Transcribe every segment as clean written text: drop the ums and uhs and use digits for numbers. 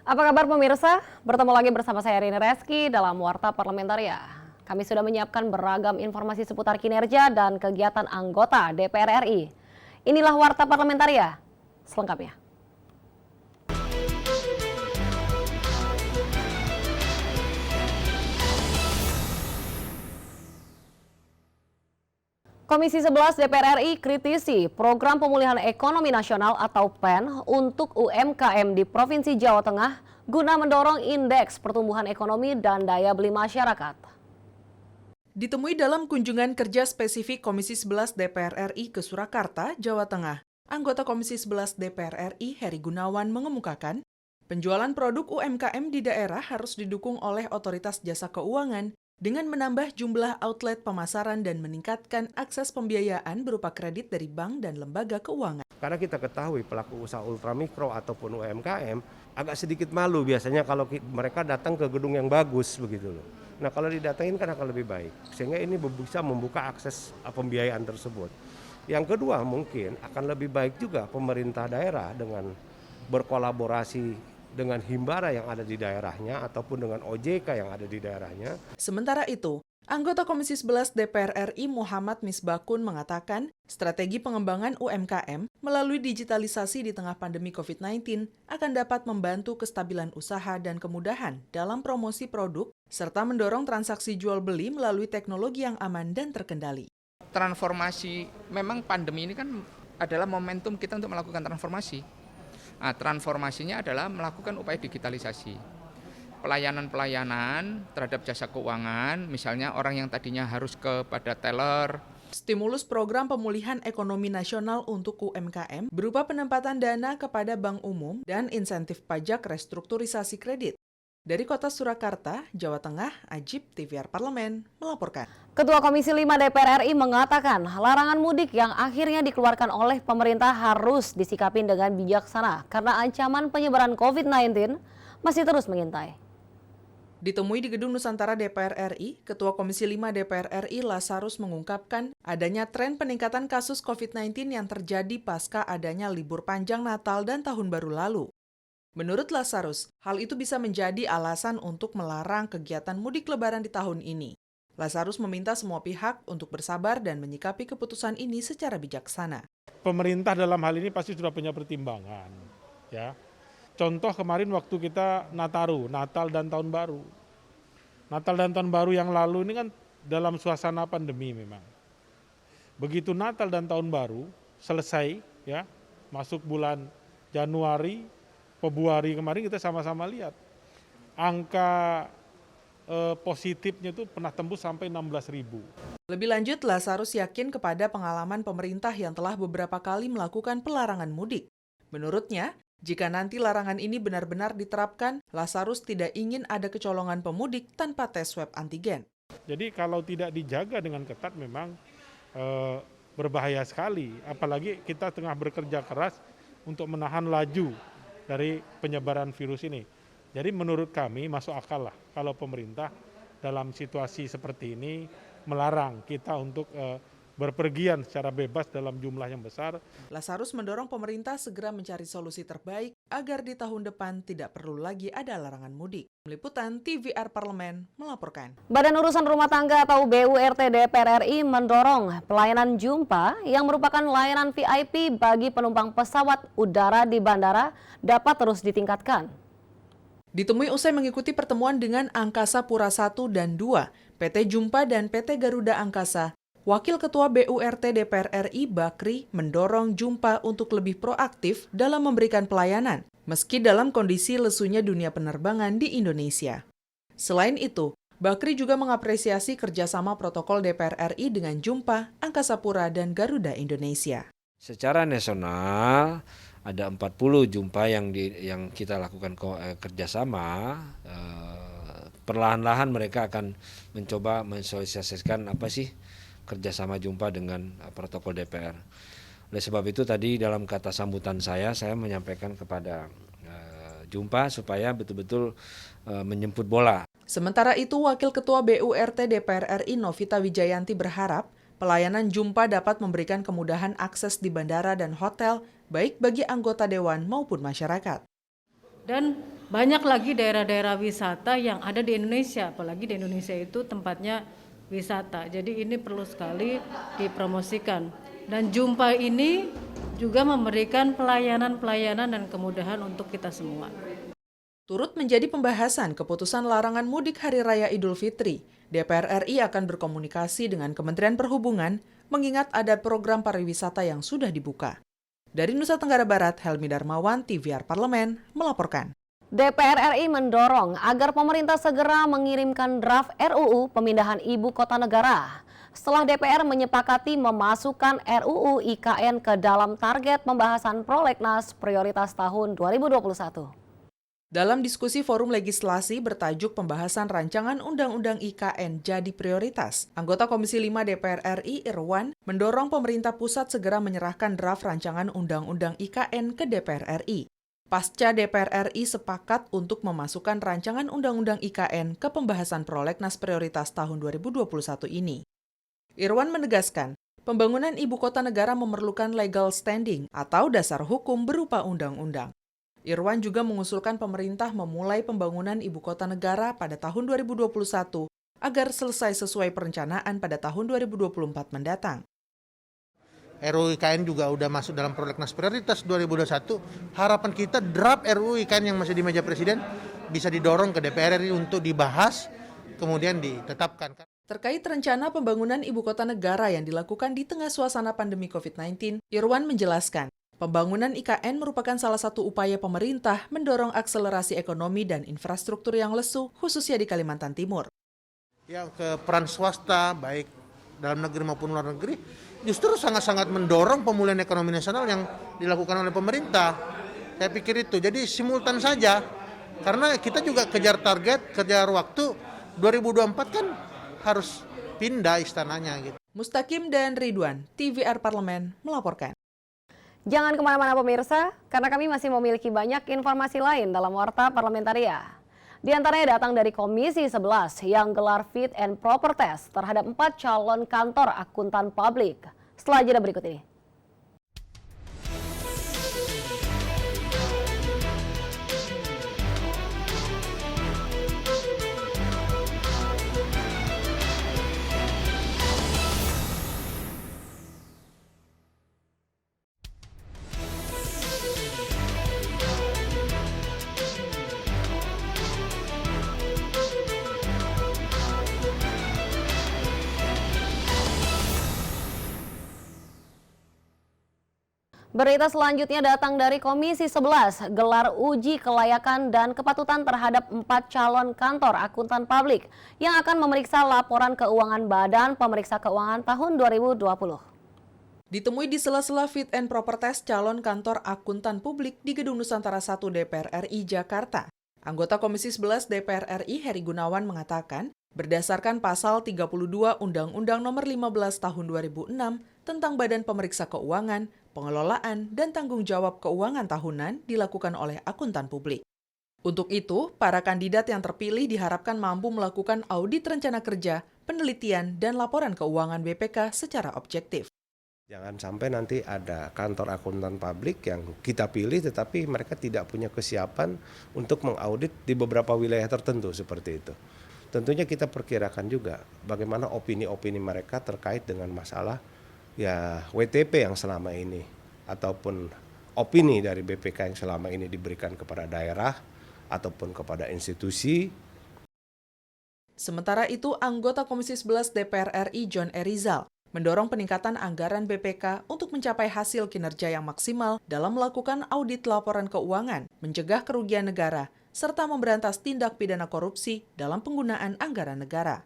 Apa kabar pemirsa? Bertemu lagi bersama saya Rini Reski dalam Warta Parlamentaria. Kami sudah menyiapkan beragam informasi seputar kinerja dan kegiatan anggota DPR RI. Inilah Warta Parlamentaria selengkapnya. Komisi 11 DPR RI kritisi program pemulihan ekonomi nasional atau PEN untuk UMKM di Provinsi Jawa Tengah guna mendorong indeks pertumbuhan ekonomi dan daya beli masyarakat. Ditemui dalam kunjungan kerja spesifik Komisi 11 DPR RI ke Surakarta, Jawa Tengah, anggota Komisi 11 DPR RI Heri Gunawan mengemukakan, penjualan produk UMKM di daerah harus didukung oleh otoritas jasa keuangan dengan menambah jumlah outlet pemasaran dan meningkatkan akses pembiayaan berupa kredit dari bank dan lembaga keuangan. Karena kita ketahui pelaku usaha ultramikro ataupun UMKM agak sedikit malu biasanya kalau mereka datang ke gedung yang bagus begitu loh. Nah kalau didatengin kan akan lebih baik, sehingga ini bisa membuka akses pembiayaan tersebut. Yang kedua mungkin akan lebih baik juga pemerintah daerah dengan berkolaborasi dengan Himbara yang ada di daerahnya ataupun dengan OJK yang ada di daerahnya. Sementara itu, anggota Komisi 11 DPR RI Muhammad Misbakun mengatakan strategi pengembangan UMKM melalui digitalisasi di tengah pandemi COVID-19 akan dapat membantu kestabilan usaha dan kemudahan dalam promosi produk serta mendorong transaksi jual-beli melalui teknologi yang aman dan terkendali. Transformasi, memang pandemi ini kan adalah momentum kita untuk melakukan transformasi. Nah, transformasinya adalah melakukan upaya digitalisasi. Pelayanan-pelayanan terhadap jasa keuangan, misalnya orang yang tadinya harus kepada teller. Stimulus program pemulihan ekonomi nasional untuk UMKM berupa penempatan dana kepada bank umum dan insentif pajak restrukturisasi kredit. Dari Kota Surakarta, Jawa Tengah, Ajib TVR Parlemen melaporkan. Ketua Komisi 5 DPR RI mengatakan larangan mudik yang akhirnya dikeluarkan oleh pemerintah harus disikapin dengan bijaksana karena ancaman penyebaran COVID-19 masih terus mengintai. Ditemui di Gedung Nusantara DPR RI, Ketua Komisi 5 DPR RI Lazarus mengungkapkan adanya tren peningkatan kasus COVID-19 yang terjadi pasca adanya libur panjang Natal dan Tahun Baru lalu. Menurut Lazarus, hal itu bisa menjadi alasan untuk melarang kegiatan mudik lebaran di tahun ini. Lazarus meminta semua pihak untuk bersabar dan menyikapi keputusan ini secara bijaksana. Pemerintah dalam hal ini pasti sudah punya pertimbangan, ya. Contoh kemarin waktu kita Nataru, Natal dan Tahun Baru. Natal dan Tahun Baru yang lalu ini kan dalam suasana pandemi memang. Begitu Natal dan Tahun Baru selesai, ya, masuk bulan Januari, Februari kemarin kita sama-sama lihat angka positifnya itu pernah tembus sampai 16.000. Lebih lanjut, Lazarus yakin kepada pengalaman pemerintah yang telah beberapa kali melakukan pelarangan mudik. Menurutnya, jika nanti larangan ini benar-benar diterapkan, Lazarus tidak ingin ada kecolongan pemudik tanpa tes swab antigen. Jadi kalau tidak dijaga dengan ketat memang berbahaya sekali. Apalagi kita tengah bekerja keras untuk menahan laju dari penyebaran virus ini. Jadi menurut kami masuk akal lah kalau pemerintah dalam situasi seperti ini melarang kita untuk berpergian secara bebas dalam jumlah yang besar. Lazarus mendorong pemerintah segera mencari solusi terbaik agar di tahun depan tidak perlu lagi ada larangan mudik. Meliputan TVR Parlemen melaporkan. Badan Urusan Rumah Tangga atau BURT DPR RI mendorong pelayanan jumpa yang merupakan layanan VIP bagi penumpang pesawat udara di bandara dapat terus ditingkatkan. Ditemui usai mengikuti pertemuan dengan Angkasa Pura I dan II, PT Jumpa dan PT Garuda Angkasa, Wakil Ketua BURT DPR RI Bakri mendorong Jumpa untuk lebih proaktif dalam memberikan pelayanan, meski dalam kondisi lesunya dunia penerbangan di Indonesia. Selain itu, Bakri juga mengapresiasi kerjasama protokol DPR RI dengan Jumpa, Angkasa Pura, dan Garuda Indonesia. Secara nasional ada 40 Jumpa yang kita lakukan kerjasama. Perlahan-lahan mereka akan mencoba mensosialisasikan apa sih kerjasama Jumpa dengan protokol DPR. Oleh sebab itu tadi dalam kata sambutan saya menyampaikan kepada Jumpa supaya betul-betul menjemput bola. Sementara itu, Wakil Ketua BURT DPR RI Novita Wijayanti berharap pelayanan Jumpa dapat memberikan kemudahan akses di bandara dan hotel, baik bagi anggota dewan maupun masyarakat. Dan banyak lagi daerah-daerah wisata yang ada di Indonesia, apalagi di Indonesia itu tempatnya wisata. Jadi ini perlu sekali dipromosikan. Dan Jumpa ini juga memberikan pelayanan-pelayanan dan kemudahan untuk kita semua. Turut menjadi pembahasan keputusan larangan mudik Hari Raya Idul Fitri. DPR RI akan berkomunikasi dengan Kementerian Perhubungan mengingat ada program pariwisata yang sudah dibuka. Dari Nusa Tenggara Barat, Helmi Darmawan, TVR Parlemen, melaporkan. DPR RI mendorong agar pemerintah segera mengirimkan draft RUU pemindahan ibu kota negara. Setelah DPR menyepakati memasukkan RUU IKN ke dalam target pembahasan prolegnas prioritas tahun 2021. Dalam diskusi forum legislasi bertajuk pembahasan rancangan Undang-Undang IKN jadi prioritas, anggota Komisi 5 DPR RI Irwan mendorong pemerintah pusat segera menyerahkan draft rancangan Undang-Undang IKN ke DPR RI. Pasca DPR RI sepakat untuk memasukkan rancangan Undang-Undang IKN ke pembahasan prolegnas prioritas tahun 2021 ini. Irwan menegaskan, pembangunan ibu kota negara memerlukan legal standing atau dasar hukum berupa undang-undang. Irwan juga mengusulkan pemerintah memulai pembangunan ibu kota negara pada tahun 2021 agar selesai sesuai perencanaan pada tahun 2024 mendatang. RUU IKN juga udah masuk dalam prolegnas prioritas 2021. Harapan kita draft RUU IKN yang masih di meja Presiden bisa didorong ke DPR RI untuk dibahas, kemudian ditetapkan. Terkait rencana pembangunan ibu kota negara yang dilakukan di tengah suasana pandemi COVID-19, Irwan menjelaskan, pembangunan IKN merupakan salah satu upaya pemerintah mendorong akselerasi ekonomi dan infrastruktur yang lesu, khususnya di Kalimantan Timur. Ya, ke peran swasta, baik dalam negeri maupun luar negeri, justru sangat-sangat mendorong pemulihan ekonomi nasional yang dilakukan oleh pemerintah. Saya pikir itu, jadi simultan saja. Karena kita juga kejar target, kejar waktu, 2024 kan harus pindah istananya gitu. Mustaqim dan Ridwan, TVR Parlemen, melaporkan. Jangan kemana-mana pemirsa, karena kami masih memiliki banyak informasi lain dalam Warta Parlamentaria. Di antaranya datang dari Komisi 11 yang gelar fit and proper test terhadap 4 calon kantor akuntan publik. Setelah jeda berikut ini. Berita selanjutnya datang dari Komisi 11, gelar uji kelayakan dan kepatutan terhadap 4 calon kantor akuntan publik yang akan memeriksa laporan keuangan Badan Pemeriksa Keuangan tahun 2020. Ditemui di sela-sela fit and proper test calon kantor akuntan publik di Gedung Nusantara 1 DPR RI Jakarta, anggota Komisi 11 DPR RI Heri Gunawan mengatakan, berdasarkan pasal 32 Undang-Undang Nomor 15 Tahun 2006 tentang Badan Pemeriksa Keuangan, pengelolaan dan tanggung jawab keuangan tahunan dilakukan oleh akuntan publik. Untuk itu, para kandidat yang terpilih diharapkan mampu melakukan audit rencana kerja, penelitian, dan laporan keuangan BPK secara objektif. Jangan sampai nanti ada kantor akuntan publik yang kita pilih tetapi mereka tidak punya kesiapan untuk mengaudit di beberapa wilayah tertentu seperti itu. Tentunya kita perkirakan juga bagaimana opini-opini mereka terkait dengan masalah ya WTP yang selama ini ataupun opini dari BPK yang selama ini diberikan kepada daerah ataupun kepada institusi. Sementara itu, anggota Komisi 11 DPR RI John Erizal mendorong peningkatan anggaran BPK untuk mencapai hasil kinerja yang maksimal dalam melakukan audit laporan keuangan, mencegah kerugian negara, serta memberantas tindak pidana korupsi dalam penggunaan anggaran negara.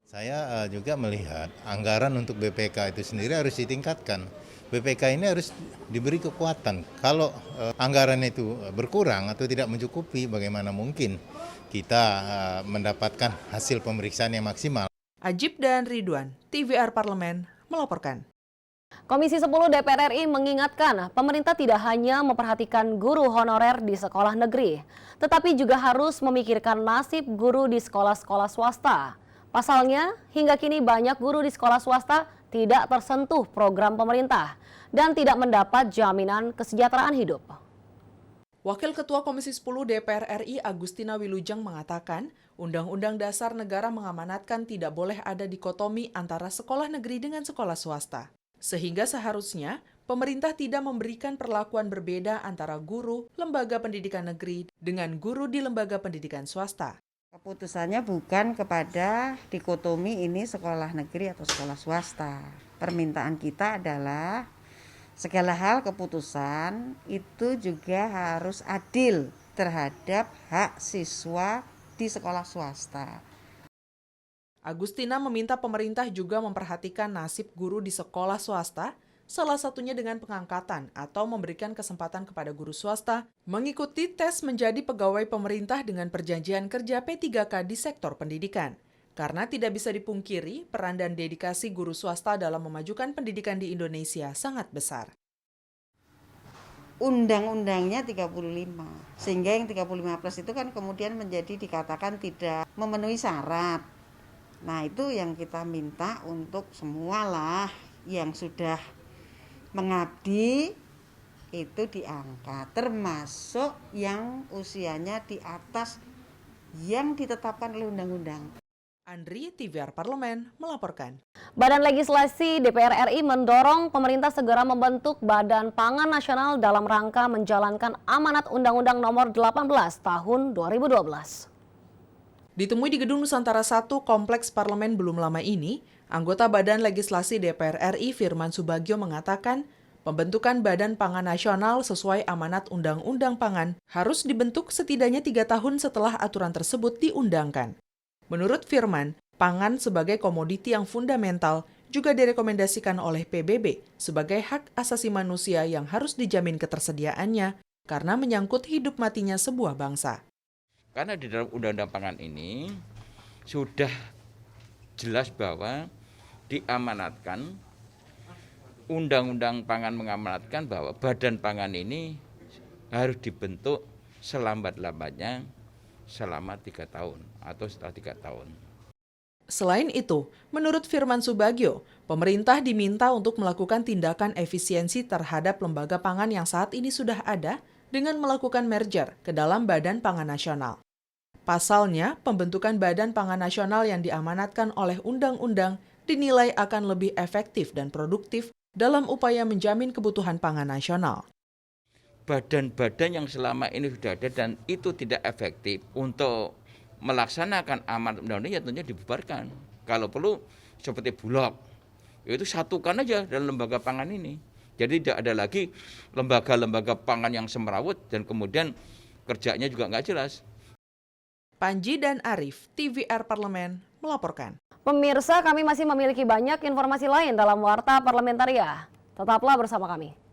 Saya juga melihat anggaran untuk BPK itu sendiri harus ditingkatkan. BPK ini harus diberi kekuatan. Kalau anggaran itu berkurang atau tidak mencukupi, bagaimana mungkin kita mendapatkan hasil pemeriksaan yang maksimal. Ajib dan Ridwan, TVR Parlemen, melaporkan. Komisi 10 DPR RI mengingatkan pemerintah tidak hanya memperhatikan guru honorer di sekolah negeri, tetapi juga harus memikirkan nasib guru di sekolah-sekolah swasta. Pasalnya, hingga kini banyak guru di sekolah swasta tidak tersentuh program pemerintah dan tidak mendapat jaminan kesejahteraan hidup. Wakil Ketua Komisi 10 DPR RI Agustina Wilujeng mengatakan, Undang-Undang Dasar Negara mengamanatkan tidak boleh ada dikotomi antara sekolah negeri dengan sekolah swasta. Sehingga seharusnya pemerintah tidak memberikan perlakuan berbeda antara guru lembaga pendidikan negeri dengan guru di lembaga pendidikan swasta. Keputusannya bukan kepada dikotomi ini sekolah negeri atau sekolah swasta. Permintaan kita adalah segala hal keputusan itu juga harus adil terhadap hak siswa di sekolah swasta. Agustina meminta pemerintah juga memperhatikan nasib guru di sekolah swasta, salah satunya dengan pengangkatan atau memberikan kesempatan kepada guru swasta mengikuti tes menjadi pegawai pemerintah dengan perjanjian kerja P3K di sektor pendidikan. Karena tidak bisa dipungkiri, peran dan dedikasi guru swasta dalam memajukan pendidikan di Indonesia sangat besar. Undang-undangnya 35, sehingga yang 35 plus itu kan kemudian menjadi dikatakan tidak memenuhi syarat. Nah itu yang kita minta untuk semualah yang sudah mengabdi itu diangkat, termasuk yang usianya di atas yang ditetapkan oleh undang-undang. Andri, TVR Parlemen, melaporkan. Badan Legislasi DPR RI mendorong pemerintah segera membentuk Badan Pangan Nasional dalam rangka menjalankan amanat Undang-Undang Nomor 18 Tahun 2012. Ditemui di Gedung Nusantara 1 Kompleks Parlemen belum lama ini, anggota Badan Legislasi DPR RI Firman Subagio mengatakan, pembentukan Badan Pangan Nasional sesuai amanat Undang-Undang Pangan harus dibentuk setidaknya 3 tahun setelah aturan tersebut diundangkan. Menurut Firman, pangan sebagai komoditi yang fundamental juga direkomendasikan oleh PBB sebagai hak asasi manusia yang harus dijamin ketersediaannya karena menyangkut hidup matinya sebuah bangsa. Karena di dalam Undang-Undang Pangan ini sudah jelas bahwa diamanatkan, Undang-Undang Pangan mengamanatkan bahwa Badan Pangan ini harus dibentuk selambat-lambatnya selama 3 tahun atau setelah 3 tahun. Selain itu, menurut Firman Subagio, pemerintah diminta untuk melakukan tindakan efisiensi terhadap lembaga pangan yang saat ini sudah ada dengan melakukan merger ke dalam Badan Pangan Nasional. Pasalnya, pembentukan Badan Pangan Nasional yang diamanatkan oleh undang-undang dinilai akan lebih efektif dan produktif dalam upaya menjamin kebutuhan pangan nasional. Badan-badan yang selama ini sudah ada dan itu tidak efektif untuk melaksanakan amanat undang-undang ya tentunya dibubarkan. Kalau perlu seperti Bulog, itu satukan aja dalam lembaga pangan ini. Jadi tidak ada lagi lembaga-lembaga pangan yang semrawut dan kemudian kerjanya juga nggak jelas. Panji dan Arif, TVR Parlemen, melaporkan. Pemirsa, kami masih memiliki banyak informasi lain dalam Warta Parlamentaria. Tetaplah bersama kami.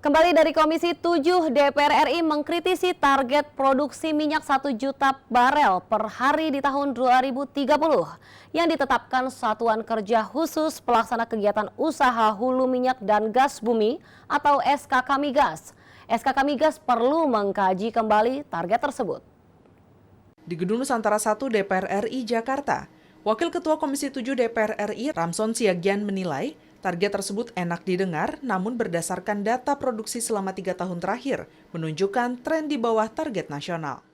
Kembali dari Komisi 7, DPR RI mengkritisi target produksi minyak 1 juta barel per hari di tahun 2030 yang ditetapkan Satuan Kerja Khusus Pelaksana Kegiatan Usaha Hulu Minyak dan Gas Bumi atau SKK Migas. SKK Migas perlu mengkaji kembali target tersebut. Di Gedung Nusantara 1 DPR RI Jakarta, Wakil Ketua Komisi 7 DPR RI Ramson Siagian menilai target tersebut enak didengar, namun berdasarkan data produksi selama 3 tahun terakhir, menunjukkan tren di bawah target nasional.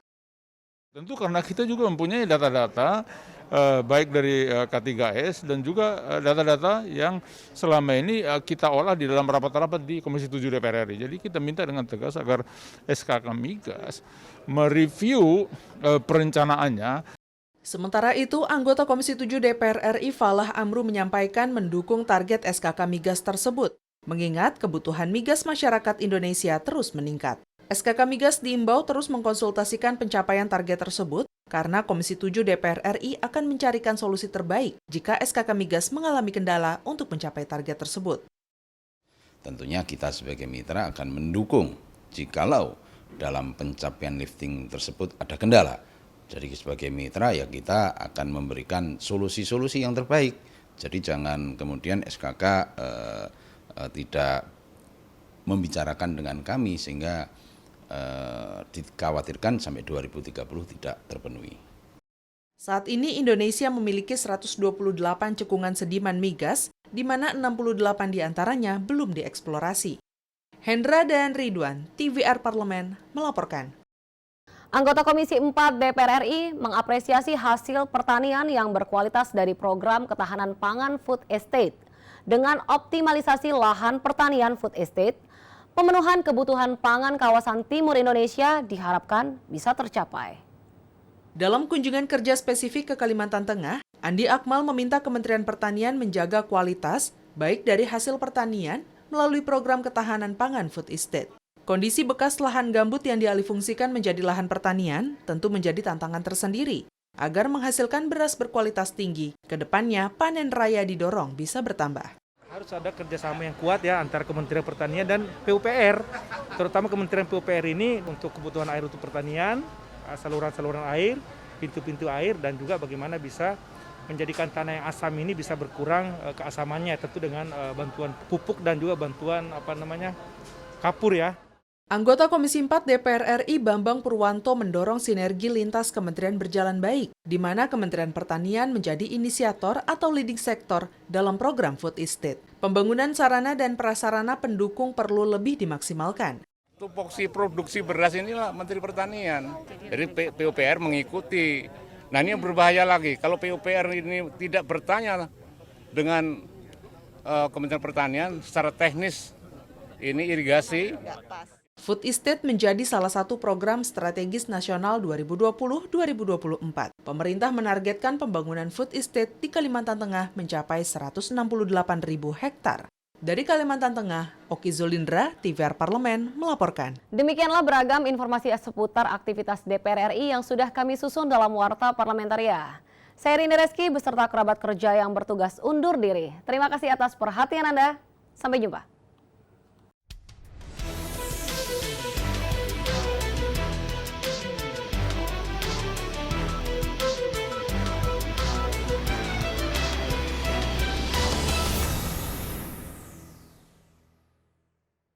Tentu karena kita juga mempunyai data-data baik dari K3S dan juga data-data yang selama ini kita olah di dalam rapat-rapat di Komisi 7 DPR RI. Jadi kita minta dengan tegas agar SKK Migas mereview perencanaannya. Sementara itu, anggota Komisi 7 DPR RI Falah Amru menyampaikan mendukung target SKK Migas tersebut, mengingat kebutuhan migas masyarakat Indonesia terus meningkat. SKK Migas diimbau terus mengkonsultasikan pencapaian target tersebut, karena Komisi 7 DPR RI akan mencarikan solusi terbaik jika SKK Migas mengalami kendala untuk mencapai target tersebut. Tentunya kita sebagai mitra akan mendukung jikalau dalam pencapaian lifting tersebut ada kendala. Jadi sebagai mitra ya kita akan memberikan solusi-solusi yang terbaik. Jadi jangan kemudian SKK tidak membicarakan dengan kami sehingga dikhawatirkan sampai 2030 tidak terpenuhi. Saat ini Indonesia memiliki 128 cekungan sediman migas, di mana 68 diantaranya belum dieksplorasi. Hendra dan Ridwan, TVR Parlemen, melaporkan. Anggota Komisi 4 DPR RI mengapresiasi hasil pertanian yang berkualitas dari program ketahanan pangan food estate. Dengan optimalisasi lahan pertanian food estate, pemenuhan kebutuhan pangan kawasan timur Indonesia diharapkan bisa tercapai. Dalam kunjungan kerja spesifik ke Kalimantan Tengah, Andi Akmal meminta Kementerian Pertanian menjaga kualitas baik dari hasil pertanian melalui program ketahanan pangan food estate. Kondisi bekas lahan gambut yang dialihfungsikan menjadi lahan pertanian tentu menjadi tantangan tersendiri. Agar menghasilkan beras berkualitas tinggi, kedepannya panen raya didorong bisa bertambah. Harus ada kerjasama yang kuat ya antara Kementerian Pertanian dan PUPR. Terutama Kementerian PUPR ini untuk kebutuhan air untuk pertanian, saluran-saluran air, pintu-pintu air, dan juga bagaimana bisa menjadikan tanah yang asam ini bisa berkurang keasamannya, tentu dengan bantuan pupuk dan juga bantuan kapur ya. Anggota Komisi 4 DPR RI Bambang Purwanto mendorong sinergi lintas kementerian berjalan baik, di mana Kementerian Pertanian menjadi inisiator atau leading sektor dalam program food estate. Pembangunan sarana dan prasarana pendukung perlu lebih dimaksimalkan. Tupoksi produksi beras inilah Menteri Pertanian. Jadi PUPR mengikuti. Nah ini yang berbahaya lagi. Kalau PUPR ini tidak bertanya dengan Kementerian Pertanian secara teknis, ini irigasi. Food estate menjadi salah satu program strategis nasional 2020-2024. Pemerintah menargetkan pembangunan food estate di Kalimantan Tengah mencapai 168.000 hektar. Dari Kalimantan Tengah, Oki Zulindra, TVR Parlemen, melaporkan. Demikianlah beragam informasi seputar aktivitas DPR RI yang sudah kami susun dalam Warta Parlamentaria. Saya Rini Reski beserta kerabat kerja yang bertugas undur diri. Terima kasih atas perhatian Anda. Sampai jumpa.